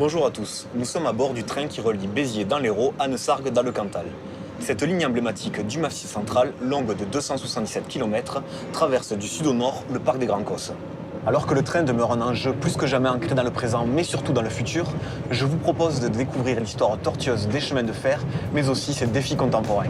Bonjour à tous, nous sommes à bord du train qui relie Béziers dans l'Hérault à Neussargues dans le Cantal. Cette ligne emblématique du Massif central, longue de 277 km, traverse du sud au nord le parc des Grands Causses. Alors que le train demeure un enjeu plus que jamais ancré dans le présent, mais surtout dans le futur, je vous propose de découvrir l'histoire tortueuse des chemins de fer, mais aussi ses défis contemporains.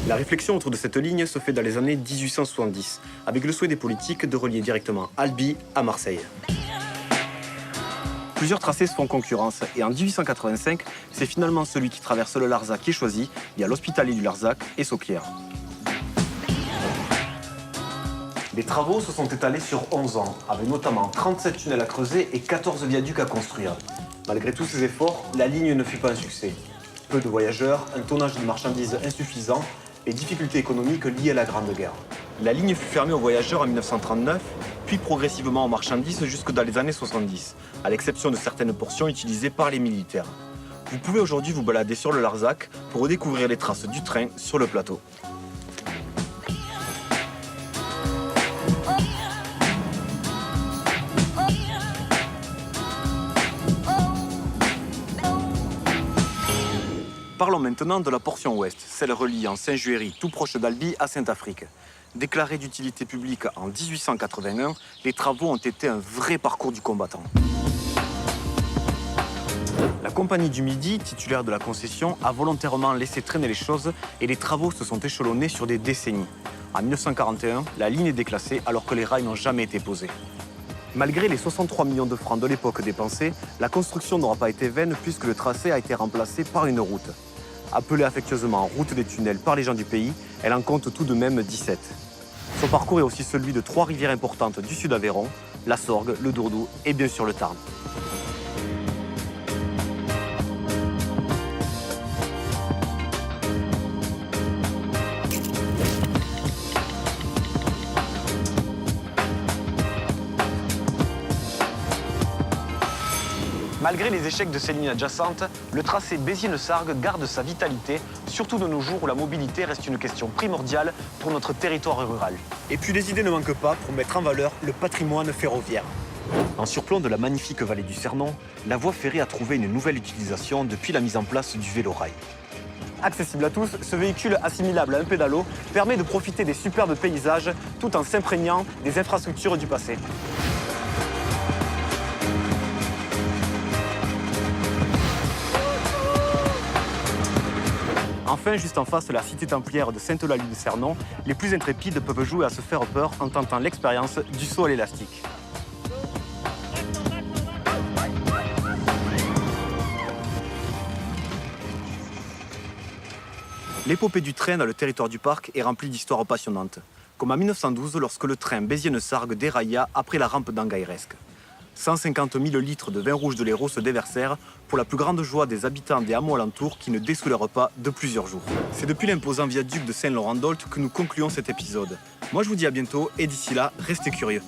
La réflexion autour de cette ligne se fait dans les années 1870, avec le souhait des politiques de relier directement Albi à Marseille. Plusieurs tracés se font concurrence et en 1885, c'est finalement celui qui traverse le Larzac qui est choisi via l'Hospitalier du Larzac et Sauquières. Les travaux se sont étalés sur 11 ans, avec notamment 37 tunnels à creuser et 14 viaducs à construire. Malgré tous ces efforts, la ligne ne fut pas un succès. Peu de voyageurs, un tonnage de marchandises insuffisant et difficultés économiques liées à la Grande Guerre. La ligne fut fermée aux voyageurs en 1939, puis progressivement aux marchandises jusque dans les années 70, à l'exception de certaines portions utilisées par les militaires. Vous pouvez aujourd'hui vous balader sur le Larzac pour redécouvrir les traces du train sur le plateau. Parlons maintenant de la portion ouest, celle reliant Saint-Juéry, tout proche d'Albi, à Saint-Affrique. Déclarée d'utilité publique en 1881, les travaux ont été un vrai parcours du combattant. La Compagnie du Midi, titulaire de la concession, a volontairement laissé traîner les choses et les travaux se sont échelonnés sur des décennies. En 1941, la ligne est déclassée alors que les rails n'ont jamais été posés. Malgré les 63 millions de francs de l'époque dépensés, la construction n'aura pas été vaine puisque le tracé a été remplacé par une route. Appelée affectueusement route des tunnels par les gens du pays, elle en compte tout de même 17. Son parcours est aussi celui de 3 rivières importantes du sud Aveyron, la Sorgue, le Dourdou et bien sûr le Tarn. Malgré les échecs de ces lignes adjacentes, le tracé Béziers-Neussargues garde sa vitalité, surtout de nos jours où la mobilité reste une question primordiale pour notre territoire rural. Et puis les idées ne manquent pas pour mettre en valeur le patrimoine ferroviaire. En surplomb de la magnifique vallée du Cernon, la voie ferrée a trouvé une nouvelle utilisation depuis la mise en place du vélo-rail. Accessible à tous, ce véhicule assimilable à un pédalo permet de profiter des superbes paysages tout en s'imprégnant des infrastructures du passé. Enfin, juste en face de la cité templière de Sainte-Eulalie-de-Cernon, les plus intrépides peuvent jouer à se faire peur en tentant l'expérience du saut à l'élastique. L'épopée du train dans le territoire du parc est remplie d'histoires passionnantes, comme en 1912 lorsque le train Béziers-Neussargues dérailla après la rampe d'Angairesque. 150 000 litres de vin rouge de l'Hérault se déversèrent pour la plus grande joie des habitants des hameaux alentours qui ne dessous leur repas de plusieurs jours. C'est depuis l'imposant viaduc de Saint-Laurent-d'Olt que nous concluons cet épisode. Moi je vous dis à bientôt et d'ici là, restez curieux.